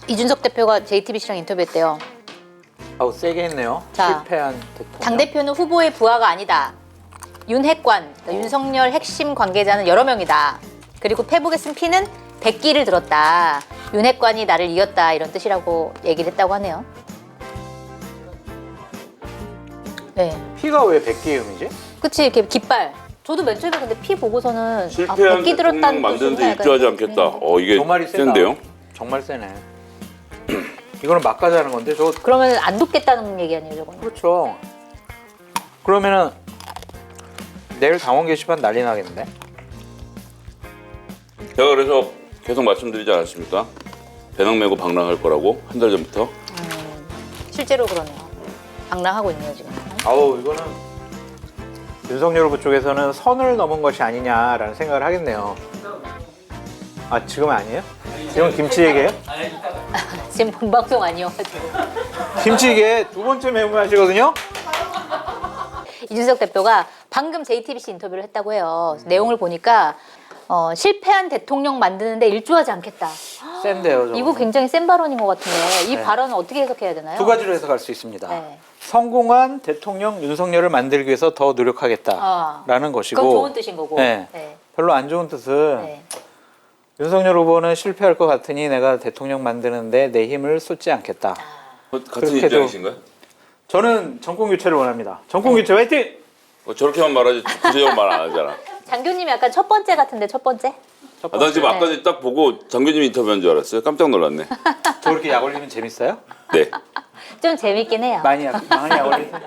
이준석 대표가 JTBC랑 인터뷰했대요. 아우 세게 했네요. 자, 실패한 대통령. 당대표는 후보의 부하가 아니다. 윤핵관, 그러니까 윤석열 핵심 관계자는 여러 명이다. 그리고 페북에 쓴 피는 100기를 들었다. 윤핵관이 나를 이겼다. 이런 뜻이라고 얘기를 했다고 하네요. 네, 피가 왜 100개의 흠이지? 그치, 이렇게 깃발. 저도 맨 처음에 근데 피 보고서는 실패한 100기 대통령 들었다는 만드는데 입주하지 않겠다. 이게 정말이 세다. 센데요? 정말 세네. 이거는 막가자는 건데 저 그러면 안 돕겠다는 얘기 아니에요, 저거는? 그렇죠. 그러면은 내일 당원 게시판 난리 나겠는데? 제가 그래서 계속 말씀드리지 않았습니까? 배낭 메고 방랑할 거라고 한 달 전부터. 실제로 그러네요. 방랑하고 있네요, 지금. 아우 이거는 윤석열 후보 쪽에서는 선을 넘은 것이 아니냐라는 생각을 하겠네요. 아 지금 아니에요? 지금 김치 얘기예요? 지금 본방송 아니어가지고. 김치찌개 두 번째 매운맛이거든요. 이준석 대표가 방금 JTBC 인터뷰를 했다고 해요. 내용을 보니까 실패한 대통령 만드는데 일조하지 않겠다. 센데요. 저거. 이거 굉장히 센 발언인 것 같은데 이 네. 발언은 어떻게 해석해야 되나요? 두 가지로 해석할 수 있습니다. 네. 성공한 대통령 윤석열을 만들기 위해서 더 노력하겠다라는 것이고 그건 좋은 뜻인 거고. 네. 네. 별로 안 좋은 뜻은 네. 윤석열 후보는 실패할 것 같으니 내가 대통령 만드는데 내 힘을 쏟지 않겠다. 같은 그렇게도- 입장이신가요? 저는 정권 교체를 원합니다. 정권 교체 화이팅! 저렇게만 말하지 구체적으로 말 안 하잖아. 장교님이 약간 첫 번째 같은데 첫 번째? 난 지금 아까 네. 딱 보고 장교님 인터뷰한 줄 알았어요. 깜짝 놀랐네. 저렇게 약 올리면 재밌어요? 네. 좀 재밌긴 해요. 많이 약 올리세요?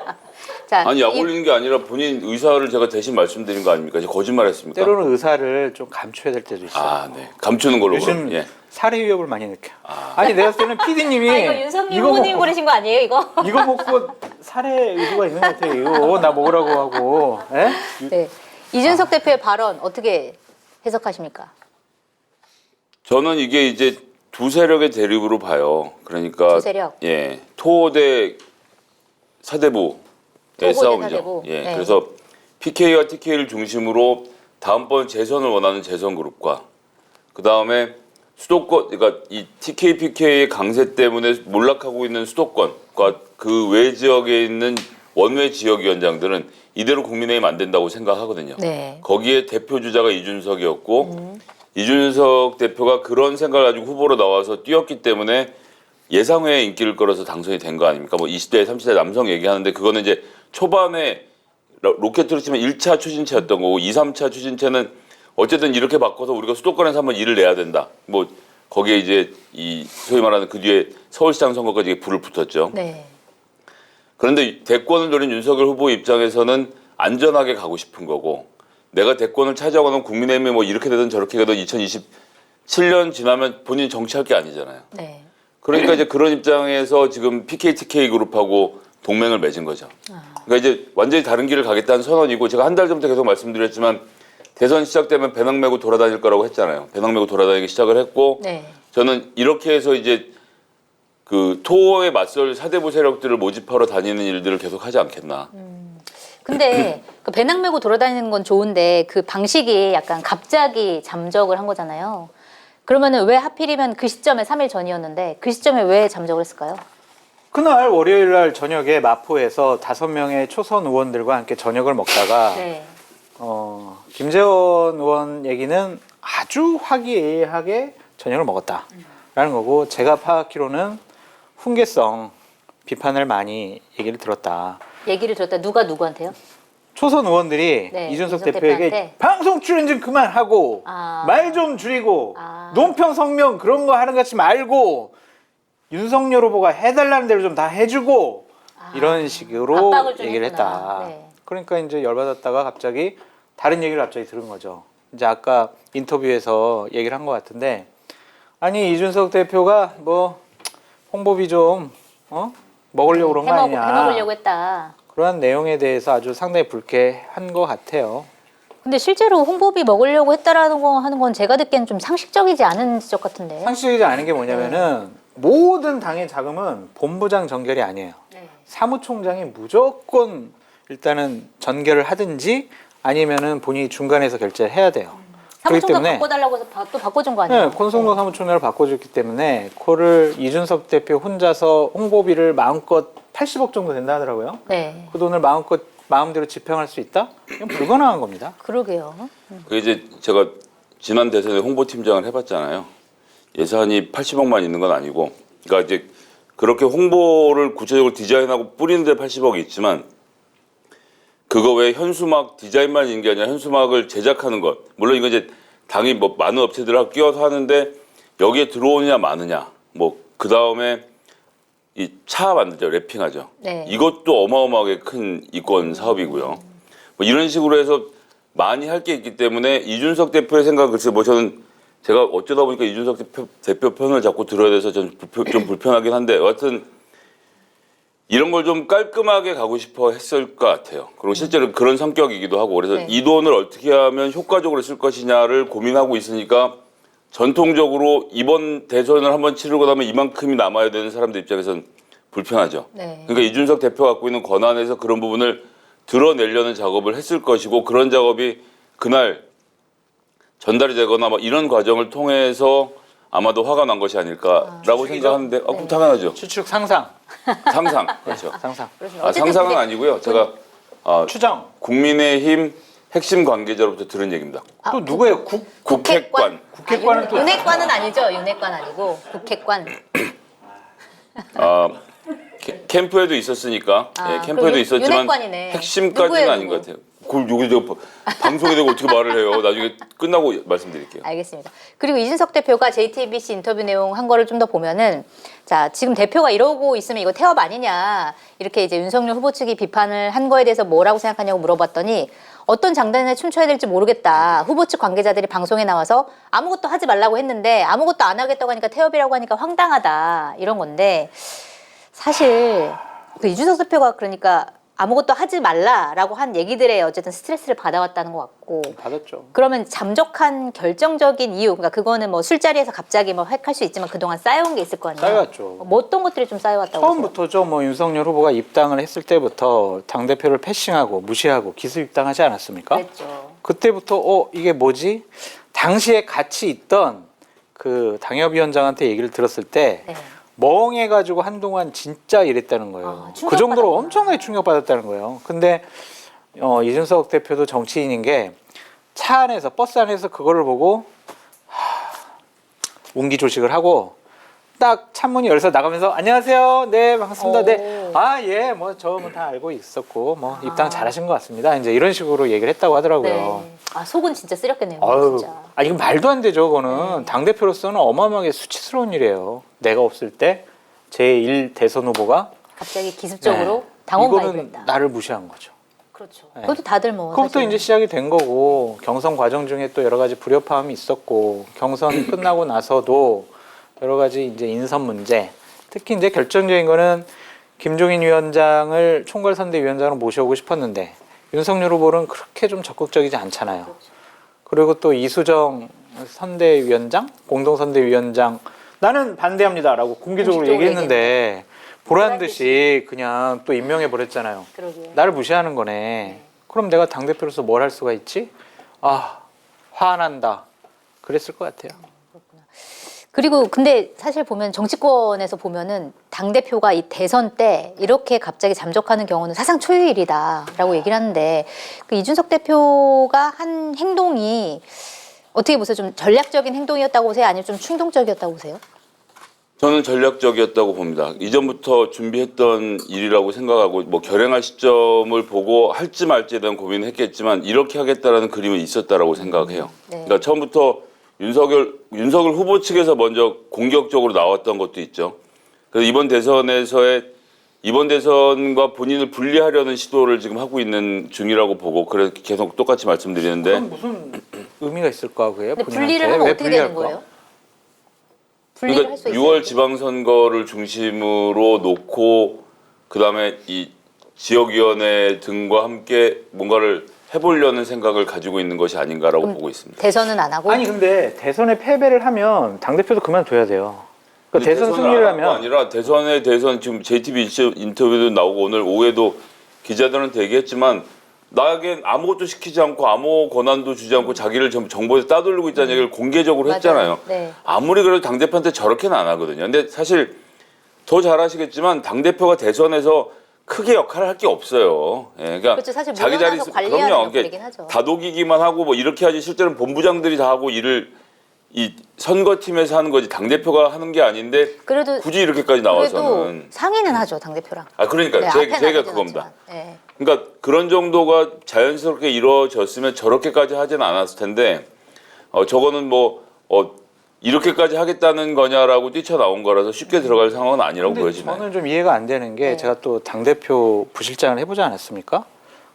자, 아니 약 올리는 게 아니라 본인 의사를 제가 대신 말씀드린 거 아닙니까? 제가 거짓말했습니까? 때로는 의사를 좀 감춰야 될 때도 있어요. 아, 네. 감추는 걸로 요즘 그럼. 예. 살해 위협을 많이 느껴요. 아니 내가 봤을 때는 PD님이 이거 윤석열 후보님 보내신 거 아니에요, 이거? 이거 먹고 살해 의도가 있는 것 같아요. 이거 나 먹으라고 하고. 예? 네. 이준석 대표의 발언 어떻게 해석하십니까? 저는 이게 이제 두 세력의 대립으로 봐요. 그러니까 두 세력? 예. 토대 사대부의 토고대 싸움이죠. 사대부. 예. 네. 그래서 PK와 TK를 중심으로 다음번 재선을 원하는 재선 그룹과 그다음에 수도권 그러니까 이 TK, PK의 강세 때문에 몰락하고 있는 수도권과 그 외 지역에 있는 원외 지역위원장들은 이대로 국민의힘 안 된다고 생각하거든요. 네. 거기에 대표 주자가 이준석이었고 이준석 대표가 그런 생각을 가지고 후보로 나와서 뛰었기 때문에 예상외의 인기를 끌어서 당선이 된 거 아닙니까? 뭐 20대, 30대 남성 얘기하는데 그거는 이제 초반에 로켓으로 치면 1차 추진체였던 거고 2, 3차 추진체는 어쨌든 이렇게 바꿔서 우리가 수도권에서 한번 일을 내야 된다. 뭐 거기에 이제 이 소위 말하는 그 뒤에 서울시장 선거까지 불을 붙었죠. 네. 그런데 대권을 노린 윤석열 후보 입장에서는 안전하게 가고 싶은 거고 내가 대권을 차지하고는 국민의힘이 뭐 이렇게 되든 저렇게 되든 2027년 지나면 본인이 정치할 게 아니잖아요. 네. 그러니까 이제 그런 입장에서 지금 PK, TK 그룹하고 동맹을 맺은 거죠. 그러니까 이제 완전히 다른 길을 가겠다는 선언이고 제가 한 달 전부터 계속 말씀드렸지만 대선 시작되면 배낭 메고 돌아다닐 거라고 했잖아요. 배낭 메고 돌아다니기 시작을 했고 네. 저는 이렇게 해서 이제 그 토어에 맞설 사대부 세력들을 모집하러 다니는 일들을 계속 하지 않겠나. 근데 그 배낭 메고 돌아다니는 건 좋은데 그 방식이 약간 갑자기 잠적을 한 거잖아요. 그러면은 왜 하필이면 그 시점에 3일 전이었는데 그 시점에 왜 잠적을 했을까요? 그날 월요일 날 저녁에 마포에서 5명의 초선 의원들과 함께 저녁을 먹다가 네. 김재원 의원 얘기는 아주 화기애애하게 저녁을 먹었다라는 거고 제가 파악하기로는 훈계성 비판을 많이 얘기를 들었다. 얘기를 들었다. 누가 누구한테요? 초선 의원들이 네, 이준석 이준석 대표에게 대표한테? 방송 출연 좀 그만하고 아. 말 좀 줄이고 아. 논평 성명 그런 거 하는 것 같이 말고 윤석열 후보가 해달라는 대로 좀 다 해주고 이런 식으로 압박을 좀 얘기를 했구나. 했다. 네. 그러니까 이제 열받았다가 갑자기 다른 얘기를 갑자기 들은 거죠. 이제 아까 인터뷰에서 얘기를 한 것 같은데 아니 이준석 대표가 뭐 홍보비 좀 먹으려고 그런 거 아니냐. 해먹으려고 했다. 그러한 내용에 대해서 아주 상당히 불쾌한 것 같아요. 근데 실제로 홍보비 먹으려고 했다라는 거 하는 건 제가 듣기에는 좀 상식적이지 않은 지적 같은데. 상식적이지 않은 게 뭐냐면은 모든 당의 자금은 본부장 전결이 아니에요. 네. 사무총장이 무조건 일단은 전결을 하든지 아니면은 본인이 중간에서 결제를 해야 돼요. 사무총장 때문에 바꿔달라고 해서 또 바꿔준 거 아니에요? 네, 권성동 사무총장을 바꿔줬기 때문에 그거를 이준석 대표 혼자서 홍보비를 마음껏 80억 정도 된다 하더라고요. 네. 그 돈을 마음대로 집행할 수 있다? 이건 불가능한 겁니다. 그러게요. 그 이제 제가 지난 대선에 홍보팀장을 해봤잖아요. 예산이 80억만 있는 건 아니고, 그러니까 이제 그렇게 홍보를 구체적으로 디자인하고 뿌리는데 80억이 있지만 그거 외에 현수막 디자인만 있는 게 아니라 현수막을 제작하는 것. 물론 이거 이제 당이 뭐 많은 업체들하고 끼워서 하는데 여기에 들어오느냐 마느냐. 뭐 그 다음에 이 차 만들죠, 랩핑하죠. 네. 이것도 어마어마하게 큰 이권 사업이고요. 뭐 이런 식으로 해서 많이 할 게 있기 때문에 이준석 대표의 생각 글쎄 뭐 저는 제가 어쩌다 보니까 이준석 대표 편을 자꾸 들어야 돼서 좀 불편하긴 한데 여하튼 이런 걸 좀 깔끔하게 가고 싶어 했을 것 같아요. 그리고 실제로 그런 성격이기도 하고 그래서 네. 이 돈을 어떻게 하면 효과적으로 쓸 것이냐를 고민하고 있으니까 전통적으로 이번 대선을 한번 치르고 나면 이만큼이 남아야 되는 사람들 입장에서는 불편하죠. 네. 그러니까 이준석 대표가 갖고 있는 권한에서 그런 부분을 드러내려는 작업을 했을 것이고 그런 작업이 그날 전달이 되거나 뭐 이런 과정을 통해서 아마도 화가 난 것이 아닐까라고 생각하는데 그럼 당연하죠. 추측 상상. 상상. 그렇죠. 상상. 상상은 근데 아니고요. 제가 추정. 국민의힘 핵심 관계자로부터 들은 얘기입니다. 또 누구예요? 국회관. 국회관은 또 윤핵관은 아니죠. 윤핵관 아니고 국회관. 캠프에도 있었으니까 캠프에도 그 있었지만 윤핵관이네. 핵심까지는 누구예요, 아닌 누구? 것 같아요. 그걸 여기 저 방송에 대고 어떻게 말을 해요? 나중에 끝나고 말씀드릴게요. 알겠습니다. 그리고 이준석 대표가 JTBC 인터뷰 내용 한 거를 좀 더 보면은 자 지금 대표가 이러고 있으면 이거 태업 아니냐 이렇게 이제 윤석열 후보 측이 비판을 한 거에 대해서 뭐라고 생각하냐고 물어봤더니 어떤 장단에 춤춰야 될지 모르겠다. 후보 측 관계자들이 방송에 나와서 아무것도 하지 말라고 했는데 아무것도 안 하겠다고 하니까 태업이라고 하니까 황당하다 이런 건데 사실 그 이준석 대표가 그러니까 아무것도 하지 말라라고 한 얘기들에 어쨌든 스트레스를 받아왔다는 것 같고 받았죠. 그러면 잠적한 결정적인 이유 그러니까 그거는 뭐 술자리에서 갑자기 뭐 획할 수 있지만 그동안 쌓여온 게 있을 거 아니에요. 쌓여왔죠. 뭐 어떤 것들이 좀 쌓여왔다고 보세요? 처음부터죠. 뭐 윤석열 후보가 입당을 했을 때부터 당 대표를 패싱하고 무시하고 기습 입당하지 않았습니까? 그랬죠. 그때부터 이게 뭐지? 당시에 같이 있던 그 당협위원장한테 얘기를 들었을 때 네. 멍해가지고 한동안 진짜 이랬다는 거예요. 그 정도로 충격받았구나. 엄청나게 충격받았다는 거예요. 근데 이준석 대표도 정치인인 게 차 안에서 버스 안에서 그거를 보고 운기조식을 하고 딱 창문이 열려서 나가면서 안녕하세요. 네 반갑습니다. 네. 예. 뭐 저 뭐 다 알고 있었고 뭐 입당 잘하신 것 같습니다. 이제 이런 식으로 얘기를 했다고 하더라고요. 네. 아 속은 진짜 쓰렸겠네요. 아유, 진짜. 이건 말도 안 되죠. 그거는 당 대표로서는 어마어마하게 수치스러운 일이에요. 내가 없을 때 제1 대선 후보가 갑자기 기습적으로 네. 당원 이거는 가입했다. 나를 무시한 거죠. 그렇죠. 네. 그것도 다들 뭐 그것부터 사실은 이제 시작이 된 거고 경선 과정 중에 또 여러 가지 불협화음이 있었고 경선 끝나고 나서도 여러 가지 이제 인선 문제 특히 이제 결정적인 거는 김종인 위원장을 총괄선대위원장으로 모셔오고 싶었는데 윤석열 후보는 그렇게 좀 적극적이지 않잖아요. 그리고 또 이수정 선대위원장, 공동선대위원장 나는 반대합니다라고 공개적으로 공식적으로 얘기했는데 보란 듯이 그냥 또 임명해 버렸잖아요. 그러게요. 나를 무시하는 거네. 그럼 내가 당 대표로서 뭘 할 수가 있지? 화난다. 그랬을 것 같아요. 그리고 근데 사실 보면 정치권에서 보면은 당 대표가 이 대선 때 이렇게 갑자기 잠적하는 경우는 사상 초유일이다라고 얘기를 하는데 그 이준석 대표가 한 행동이 어떻게 보세요? 좀 전략적인 행동이었다고 보세요? 아니면 좀 충동적이었다고 보세요? 저는 전략적이었다고 봅니다. 이전부터 준비했던 일이라고 생각하고 뭐 결행할 시점을 보고 할지 말지에 대한 고민을 했겠지만 이렇게 하겠다라는 그림은 있었다라고 생각해요. 네. 그러니까 처음부터 윤석열 후보 측에서 먼저 공격적으로 나왔던 것도 있죠. 그래서 이번 대선과 본인을 분리하려는 시도를 지금 하고 있는 중이라고 보고 그래서 계속 똑같이 말씀드리는데 그럼 무슨 의미가 있을까 그게? 근데 분리를 하면 어떻게 되는 거예요? 분리를 그러니까 할 수 있어요? 6월 지방선거를 중심으로 놓고 그다음에 이 지역위원회 등과 함께 뭔가를 해보려는 생각을 가지고 있는 것이 아닌가라고 보고 있습니다. 대선은 안 하고? 아니 근데 대선에 패배를 하면 당 대표도 그만둬야 돼요. 그러니까 대선 대선을 승리를 안 하고 하면 아니라 대선 지금 JTBC 인터뷰도 나오고 오늘 오후에도 기자들한테 얘기했지만 나에겐 아무것도 시키지 않고 아무 권한도 주지 않고 자기를 정부에서 따돌리고 있다는 얘기를 공개적으로 맞아요. 했잖아요. 네. 아무리 그래도 당대표한테 저렇게는 안 하거든요. 근데 사실 더 잘하시겠지만 당대표가 대선에서 크게 역할을 할 게 없어요. 예, 그러니까 그렇죠. 사실 자기 자리 물러나서 관리하는 그럼요. 역할이긴 하죠. 다독이기만 하고 뭐 이렇게 하지 실제로는 본부장들이 다 하고 일을 이 선거팀에서 하는 거지 당대표가 하는 게 아닌데 그래도 굳이 이렇게까지 나와서는 그래도 상의는 하죠 당대표랑. 그러니까 네, 제가 앞에 나가진 그겁니다. 않지만. 네. 그러니까 그런 정도가 자연스럽게 이루어졌으면 저렇게까지 하지는 않았을 텐데 저거는 이렇게까지 하겠다는 거냐라고 뛰쳐나온 거라서 쉽게 들어갈 상황은 아니라고 근데 보여지네요. 저는 좀 이해가 안 되는 게 네. 제가 또 당대표 부실장을 해보지 않았습니까?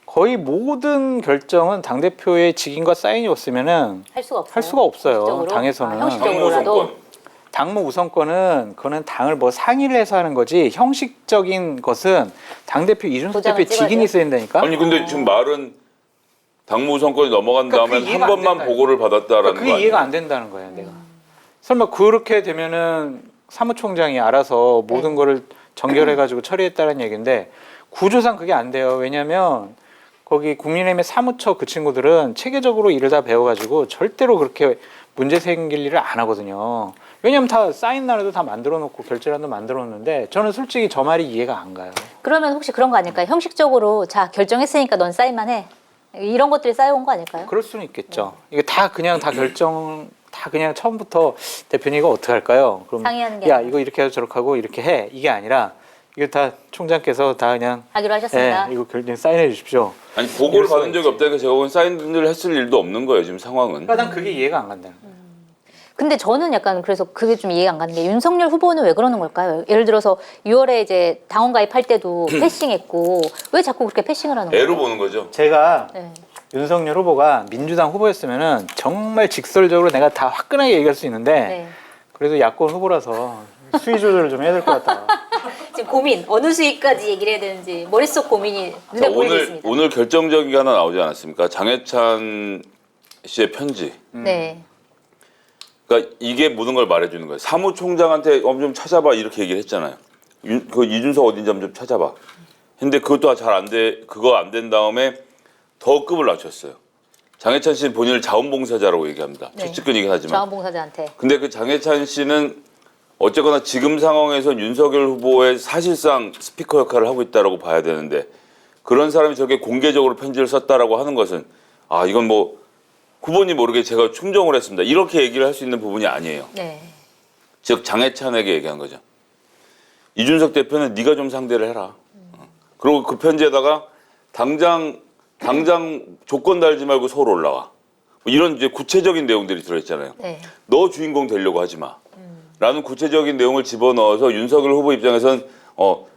거의 모든 결정은 당대표의 직인과 사인이 없으면은 할 수가 없어요. 할 수가 없어요. 형식적으로? 당에서는. 형식적으로라도. 당무 우선권은 그거는 당을 뭐 상의를 해서 하는 거지 형식적인 것은 당대표 이준석 도장을 대표 직인이 찍어야 있어야 된다니까. 아니 근데 지금 말은 당무선권이 넘어간 그러니까 다음에 그게 한 이해가 안 번만 된다. 보고를 받았다라는 그게 거 이해가 아니에요? 안 된다는 거예요, 내가. 설마 그렇게 되면은 사무총장이 알아서 모든 거를 정결해가지고 처리했다는 얘기인데 구조상 그게 안 돼요. 왜냐하면 거기 국민의힘의 사무처 그 친구들은 체계적으로 일을 다 배워가지고 절대로 그렇게 문제 생길 일을 안 하거든요. 왜냐하면 다 사인 날에도 다 만들어놓고 결제란도 만들어놓는데 저는 솔직히 저 말이 이해가 안 가요. 그러면 혹시 그런 거 아닐까요? 형식적으로 자 결정했으니까 넌 사인만 해. 이런 것들이 쌓여온 거 아닐까요? 그럴 수는 있겠죠. 이게 다 그냥 다 결정 다 그냥 처음부터 대표님 이거 어떻게 할까요? 그럼 상의하는 게 야 아니라. 이거 이렇게 해서 저렇게 하고 이렇게 해 이게 아니라 이거 다 총장께서 다 그냥 하기로 하셨습니다. 이거 결정 사인해 주십시오. 아니 보고를 받은 적이 없다니까 제가 보기엔 사인을 했을 일도 없는 거예요 지금 상황은. 그러니까 난 그게 이해가 안 간다는 거예요. 근데 저는 약간 그래서 그게 좀 이해가 안 가는 게 윤석열 후보는 왜 그러는 걸까요? 예를 들어서 6월에 이제 당원 가입할 때도 패싱했고 왜 자꾸 그렇게 패싱을 하는 거예요? 애로 보는 거죠. 제가 네. 윤석열 후보가 민주당 후보였으면은 정말 직설적으로 내가 다 화끈하게 얘기할 수 있는데 네. 그래도 야권 후보라서 수위 조절을 좀 해야 될 것 같다. 지금 고민 어느 수위까지 얘기를 해야 되는지 머릿속 고민이 눈에 자, 보이고 있습니다. 오늘 결정적인 게 하나 나오지 않았습니까? 장해찬 씨의 편지. 네. 그러니까 이게 모든 걸 말해주는 거예요. 사무총장한테 좀 찾아봐 이렇게 얘기를 했잖아요. 그 이준석 어딘지 좀 찾아봐. 근데 그것도 잘 안 돼. 그거 안 된 다음에 더 급을 낮췄어요. 장해찬 씨는 본인을 자원봉사자라고 얘기합니다. 네. 최측근이긴 하지만. 자원봉사자한테. 근데 그 장해찬 씨는 어쨌거나 지금 상황에서 윤석열 후보의 사실상 스피커 역할을 하고 있다라고 봐야 되는데 그런 사람이 저렇게 공개적으로 편지를 썼다라고 하는 것은 이건 뭐 후보님 모르게 제가 충정을 했습니다. 이렇게 얘기를 할 수 있는 부분이 아니에요. 네. 즉 장해찬에게 얘기한 거죠. 이준석 대표는 네가 좀 상대를 해라. 그리고 그 편지에다가 당장 조건 달지 말고 서울 올라와. 뭐 이런 이제 구체적인 내용들이 들어있잖아요. 네. 너 주인공 되려고 하지 마. 라는 구체적인 내용을 집어넣어서 윤석열 후보 입장에선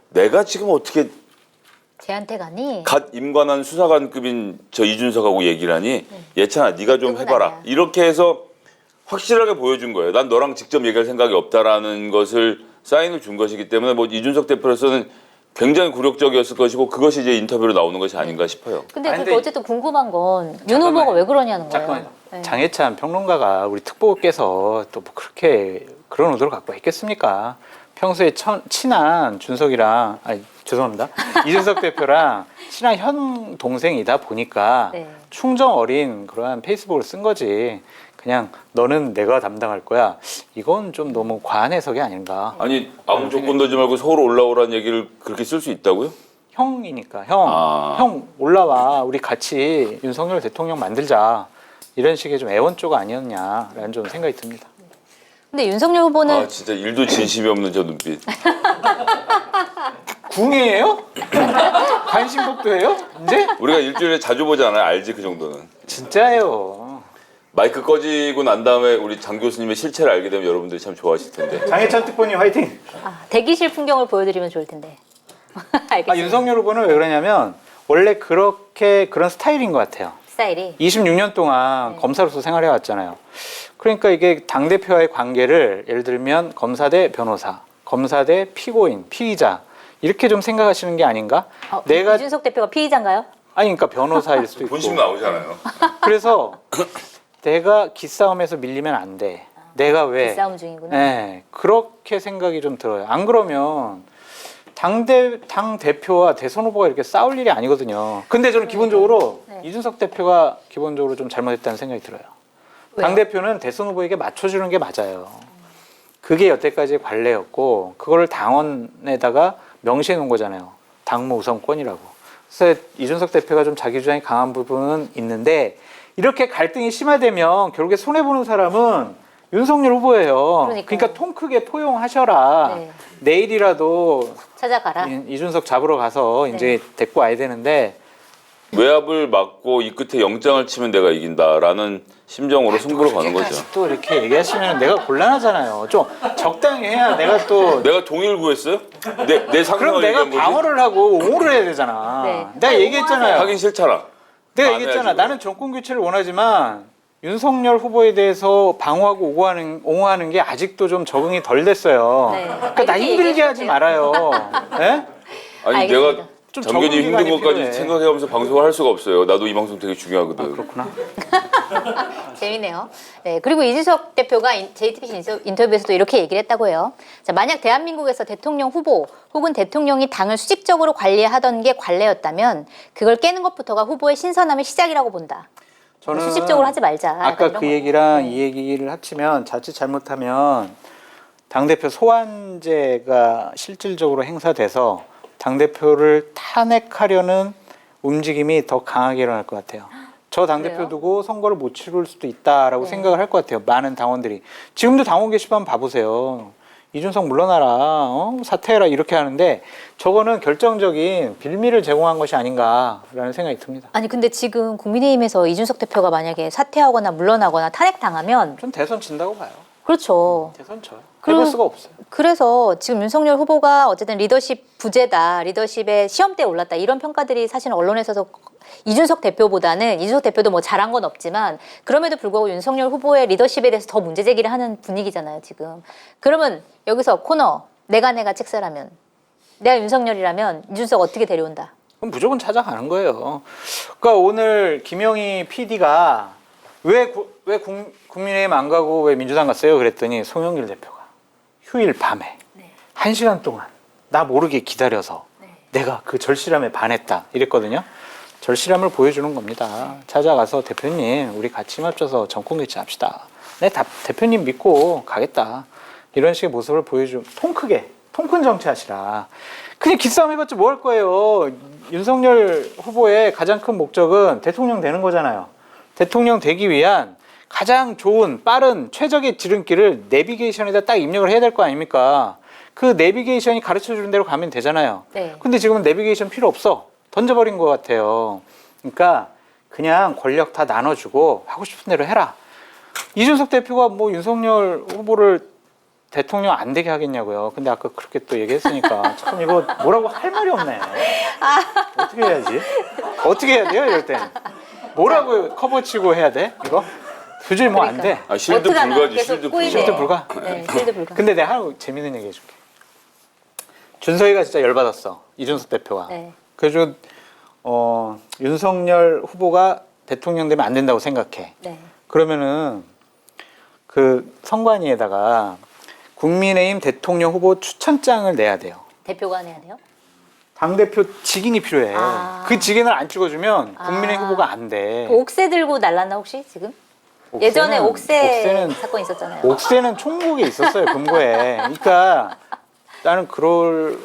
내가 지금 어떻게 쟤한테 가니? 갓 임관한 수사관급인 저 이준석하고 얘기를 하니 예찬아 네가 좀 그건 해봐라. 아니야. 이렇게 해서 확실하게 보여준 거예요. 난 너랑 직접 얘기할 생각이 없다라는 것을 사인을 준 것이기 때문에 뭐 이준석 대표로서는 굉장히 굴욕적이었을 것이고 그것이 이제 인터뷰로 나오는 것이 아닌가 싶어요. 근데 아니, 그 근데 어쨌든 궁금한 건 윤 잠깐만요. 후보가 왜 그러냐는 거예요. 잠깐만요. 네. 장해찬 평론가가 우리 특보께서 또 뭐 그렇게 그런 의도를 갖고 했겠습니까? 평소에 친한 준석이랑 죄송합니다. 이준석 대표랑 친한 현 동생이다 보니까 네. 충정 어린 그러한 페이스북을 쓴 거지. 그냥 너는 내가 담당할 거야. 이건 좀 너무 과한 해석이 아닌가. 아니 아무 조건 되지 말고 서울 올라오라는 얘기를 그렇게 쓸 수 있다고요? 형이니까 형 올라와 우리 같이 윤석열 대통령 만들자. 이런 식의 좀 애원조가 아니었냐라는 좀 생각이 듭니다. 근데 윤석열 후보는 진짜 일도 진심이 없는 저 눈빛. 궁예예요? 관심법도예요? 이제? 우리가 일주일에 자주 보지 않아요? 알지 그 정도는. 진짜예요. 마이크 꺼지고 난 다음에 우리 장 교수님의 실체를 알게 되면 여러분들이 참 좋아하실 텐데. 장해찬 특보님 화이팅! 대기실 풍경을 보여드리면 좋을 텐데. 알겠습니다. 윤석열 후보는 왜 그러냐면 원래 그런 스타일인 것 같아요. 스타일이. 26년 동안 검사로서 생활해 왔잖아요. 그러니까 이게 당대표와의 관계를 예를 들면 검사 대 변호사, 검사 대 피고인, 피의자 이렇게 좀 생각하시는 게 아닌가? 내가 이준석 대표가 피의자인가요? 그러니까 변호사일 수도 있고. 본심 나오잖아요. 그래서 내가 기싸움에서 밀리면 안 돼. 내가 왜? 싸움 중이구나. 네, 그렇게 생각이 좀 들어요. 안 그러면 당 대표와 대선 후보가 이렇게 싸울 일이 아니거든요. 근데 저는 기본적으로 네. 이준석 대표가 기본적으로 좀 잘못했다는 생각이 들어요. 왜요? 당 대표는 대선 후보에게 맞춰주는 게 맞아요. 그게 여태까지의 관례였고 그거를 당원에다가 명시해 놓은 거잖아요. 당무 우선권이라고. 그래서 이준석 대표가 좀 자기 주장이 강한 부분은 있는데 이렇게 갈등이 심화되면 결국에 손해 보는 사람은 윤석열 후보예요. 그러니까요. 그러니까 통 크게 포용하셔라. 네. 내일이라도 찾아가라. 이준석 잡으러 가서 이제 데리고 와야 되는데 외압을 막고 이 끝에 영장을 치면 내가 이긴다라는 심정으로 승부를 거는 거죠. 또 이렇게 얘기하시면 내가 곤란하잖아요. 좀 적당히 해야 내가 또 내가 동의를 구했어요? 내 그럼 상상을 내가 얘기한 거지? 방어를 하고 옹호를 해야 되잖아. 네. 내가 얘기했잖아요. 하긴 싫잖아. 내가 안 얘기했잖아. 해야지, 나는 정권 교체를 원하지만 윤석열 후보에 대해서 방어하고 옹호하는 게 아직도 좀 적응이 덜 됐어요. 네. 그러니까 나 이렇게 힘들게 하지 얘기해주세요. 말아요. 네? 아니 알겠습니다. 내가 좀 장관님 적응 힘든 기간이 것까지 필요해. 생각해가면서 방송을 할 수가 없어요. 나도 이 방송 되게 중요하거든. 그렇구나. 재밌네요. 네, 그리고 이준석 대표가 JTBC 인터뷰에서도 이렇게 얘기를 했다고 해요. 자, 만약 대한민국에서 대통령 후보 혹은 대통령이 당을 수직적으로 관리하던 게 관례였다면 그걸 깨는 것부터가 후보의 신선함의 시작이라고 본다. 저는 수직적으로 하지 말자. 약간 아까 이런 그 거. 얘기랑 네. 이 얘기를 합치면 자칫 잘못하면 당대표 소환제가 실질적으로 행사돼서 당대표를 탄핵하려는 움직임이 더 강하게 일어날 것 같아요. 저 당대표 그래요? 두고 선거를 못 치를 수도 있다라고 네. 생각을 할 것 같아요. 많은 당원들이. 지금도 당원 게시판 봐보세요. 이준석 물러나라, 사퇴해라 이렇게 하는데 저거는 결정적인 빌미를 제공한 것이 아닌가라는 생각이 듭니다. 아니 근데 지금 국민의힘에서 이준석 대표가 만약에 사퇴하거나 물러나거나 탄핵당하면 전 대선 진다고 봐요. 그렇죠. 대선 져요. 그- 해볼 수가 없어요. 그래서 지금 윤석열 후보가 어쨌든 리더십 부재다, 리더십의 시험대에 올랐다 이런 평가들이 사실은 언론에서도 이준석 대표보다는 이준석 대표도 뭐 잘한 건 없지만 그럼에도 불구하고 윤석열 후보의 리더십에 대해서 더 문제 제기를 하는 분위기잖아요 지금. 그러면 여기서 코너 내가 책사라면 내가 윤석열이라면 이준석 어떻게 데려온다? 그럼 무조건 찾아가는 거예요. 그러니까 오늘 김영희 PD가 왜 국민의힘 안 가고 왜 민주당 갔어요? 그랬더니 송영길 대표가 휴일 밤에 1시간 동안 나 모르게 기다려서 내가 그 절실함에 반했다 이랬거든요. 절실함을 보여주는 겁니다. 찾아가서 대표님 우리 같이 힘합쳐서 정권 교체합시다. 내 대표님 믿고 가겠다. 이런 식의 모습을 보여주면 통 큰 정치하시라. 그냥 기싸움 해봤자 뭐 할 거예요. 윤석열 후보의 가장 큰 목적은 대통령 되는 거잖아요. 대통령 되기 위한 가장 좋은 빠른 최적의 지름길을 내비게이션에다 딱 입력을 해야 될 거 아닙니까? 그 내비게이션이 가르쳐주는 대로 가면 되잖아요. 네. 근데 지금은 내비게이션 필요 없어. 던져버린 것 같아요. 그러니까 그냥 권력 다 나눠주고 하고 싶은 대로 해라. 이준석 대표가 뭐 윤석열 후보를 대통령 안 되게 하겠냐고요. 근데 아까 그렇게 또 얘기했으니까 참 이거 뭐라고 할 말이 없네. 어떻게 해야지? 어떻게 해야 돼요? 이럴 때는. 뭐라고 커버치고 해야 돼? 이거? 도저히 뭐 안 돼. 아, 실드 어떡하나, 불가지, 계속 실드 꼬이네. 불가. 실드 불가? 네, 실드 불가. 근데 내가 하나 재밌는 얘기 해줄게. 준석이가 진짜 열받았어. 이준석 대표가. 네. 그래서 윤석열 후보가 대통령 되면 안 된다고 생각해. 네. 그러면은 그 선관위에다가 국민의힘 대통령 후보 추천장을 내야 돼요. 대표가 내야 돼요? 당대표 직인이 필요해. 아. 그 직인을 안 찍어주면 국민의힘 아. 후보가 안 돼. 그 옥새 들고 날랐나 혹시 지금? 예전에 옥새 사건 있었잖아요. 옥새는 총국에 있었어요. 금고에. 그러니까 나는 그럴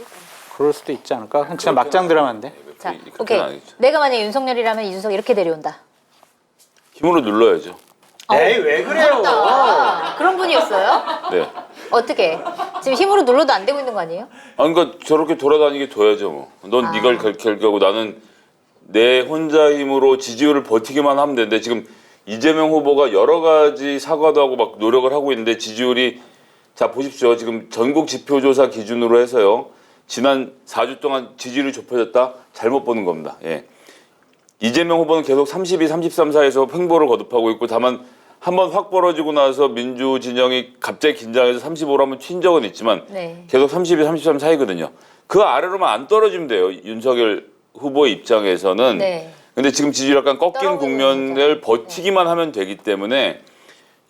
수도 있지 않을까? 그냥 막장 드라마인데. 자, 그렇게는 오케이. 아니죠. 내가 만약에 윤석열이라면 이준석 이렇게 데려온다. 힘으로 눌러야죠. 에이 왜 그래요? 그런 분이었어요? 네. 어떻게? 지금 힘으로 눌러도 안 되고 있는 거 아니에요? 아, 그러니까 저렇게 돌아다니게 둬야죠. 뭐. 넌 네가 결결하고 나는 내 혼자 힘으로 지지율을 버티기만 하면 되는데 지금 이재명 후보가 여러 가지 사과도 하고 막 노력을 하고 있는데 지지율이 자 보십시오. 지금 전국 지표조사 기준으로 해서요. 지난 4주 동안 지지율이 좁혀졌다? 잘못 보는 겁니다. 예. 이재명 후보는 계속 32, 33 사이에서 횡보를 거듭하고 있고 다만 한번 확 벌어지고 나서 민주 진영이 갑자기 긴장해서 35로 한번 튄 적은 있지만 네. 계속 32, 33 사이거든요. 그 아래로만 안 떨어지면 돼요. 윤석열 후보의 입장에서는. 네. 근데 지금 지지율 약간 꺾인 떨어지고 국면을 버티기만 하면 되기 때문에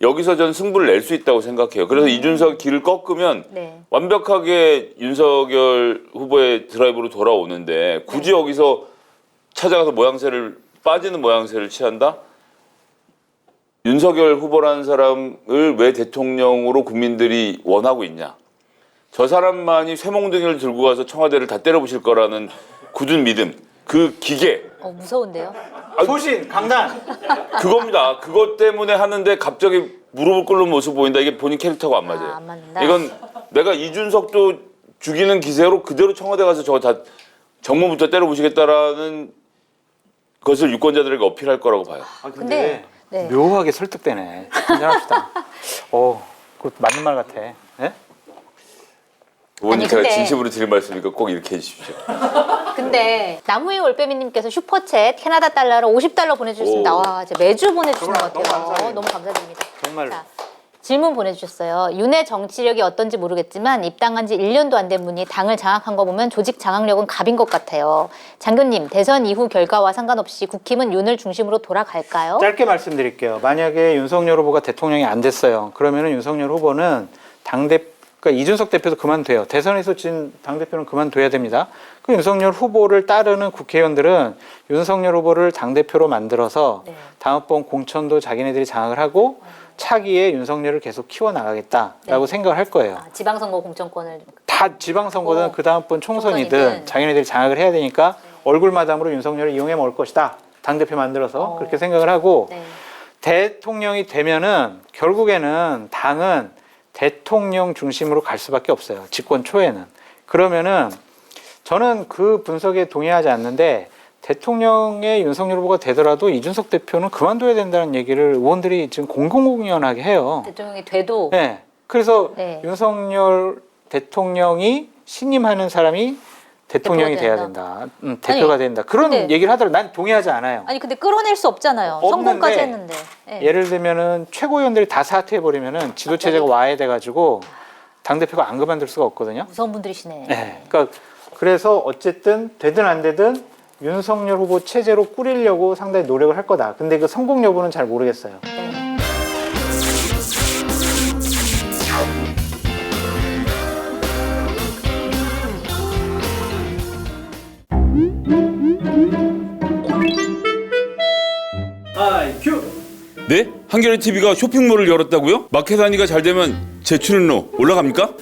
여기서 전 승부를 낼 수 있다고 생각해요. 그래서 이준석 길을 꺾으면 네. 완벽하게 윤석열 후보의 드라이브로 돌아오는데 굳이 네. 여기서 찾아가서 빠지는 모양새를 취한다? 윤석열 후보라는 사람을 왜 대통령으로 국민들이 원하고 있냐? 저 사람만이 쇠몽둥이를 들고 가서 청와대를 다 때려부실 거라는 굳은 믿음, 그 기계, 무서운데요? 소신, 강단. 그겁니다. 그것 때문에 하는데 갑자기 무릎을 꿇는 모습 보인다. 이게 본인 캐릭터가 안 맞아요. 안 맞는다. 이건 내가 이준석도 죽이는 기세로 그대로 청와대 가서 저거 다 정문부터 때려부시겠다라는 것을 유권자들에게 어필할 거라고 봐요. 아, 근데 네. 묘하게 설득되네. 한잔합시다. 그거 맞는 말 같아. 네? 의원님 아니, 제가 근데- 진심으로 드릴 말씀이니까 꼭 이렇게 해주십시오. 근데 나무위 올빼미님께서 슈퍼챗 캐나다 달러로 $50 보내주셨습니다. 오. 와, 진짜 매주 보내주시는 것 너무 같아요. 감사합니다. 너무 감사드립니다. 정말로. 자, 질문 보내주셨어요. 윤의 정치력이 어떤지 모르겠지만 입당한 지 1년도 안 된 분이 당을 장악한 거 보면 조직 장악력은 갑인 것 같아요. 장교님, 대선 이후 결과와 상관없이 국힘은 윤을 중심으로 돌아갈까요? 짧게 말씀드릴게요. 만약에 윤석열 후보가 대통령이 안 됐어요. 그러면은 윤석열 후보는 그러니까 이준석 대표도 그만둬요. 대선에서 진 당대표는 그만둬야 됩니다. 그 윤석열 후보를 따르는 국회의원들은 윤석열 후보를 당대표로 만들어서 네. 다음번 공천도 자기네들이 장악을 하고 차기에 윤석열을 계속 키워나가겠다라고 네. 생각을 할 거예요. 지방선거 공천권을 다 지방선거든 어, 그 다음번 총선이든 총선이든. 자기네들이 장악을 해야 되니까 얼굴마담으로 윤석열을 이용해 먹을 것이다. 당대표 만들어서 그렇게 생각을 하고 네. 대통령이 되면은 결국에는 당은 대통령 중심으로 갈 수밖에 없어요. 집권 초에는. 그러면은 저는 그 분석에 동의하지 않는데 대통령의 윤석열 후보가 되더라도 이준석 대표는 그만둬야 된다는 얘기를 의원들이 지금 공공공연하게 해요. 대통령이 돼도 네. 그래서 네. 윤석열 대통령이 신임하는 사람이 대통령이 대표가 돼야 된다. 된다. 대표가 된다. 그런 근데- 얘기를 하더라도 난 동의하지 않아요. 아니 근데 끌어낼 수 없잖아요. 없는데 성공까지 했는데. 네. 예를 들면은 최고위원들이 다 사퇴해 버리면은 지도 체제가 와해돼 가지고 당 대표가 안 그만둘 수가 없거든요. 무서운 분들이시네. 네. 그러니까 그래서 어쨌든 되든 안 되든 윤석열 후보 체제로 꾸리려고 상당히 노력을 할 거다. 근데 그 성공 여부는 잘 모르겠어요. 네. 네? 한겨레 TV가 쇼핑몰을 열었다고요? 마켓 단위가 잘 되면 제 출연료 올라갑니까?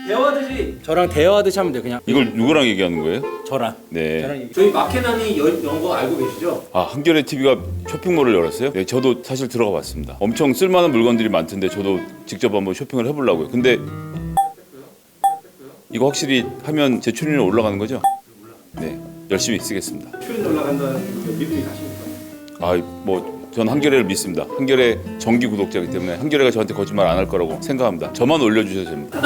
대화하듯이 저랑 대화하듯이 하면 돼요. 그냥 이걸 누구랑 얘기하는 거예요? 저랑. 네. 저랑 저희 마케단이 연거 알고 계시죠? 아, 한겨레 TV가 쇼핑몰을 열었어요? 네, 저도 사실 들어가 봤습니다. 엄청 쓸만한 물건들이 많던데 저도 직접 한번 쇼핑을 해보려고요. 근데 이거 확실히 하면 제 출연료 올라가는 거죠? 네, 열심히 쓰겠습니다. 출연 올라간다는 그 믿음이 가십니까? 아, 뭐 전 한겨레를 믿습니다. 한겨레 정기 구독자이기 때문에 한겨레가 저한테 거짓말 안 할 거라고 생각합니다. 저만 올려주셔도 됩니다.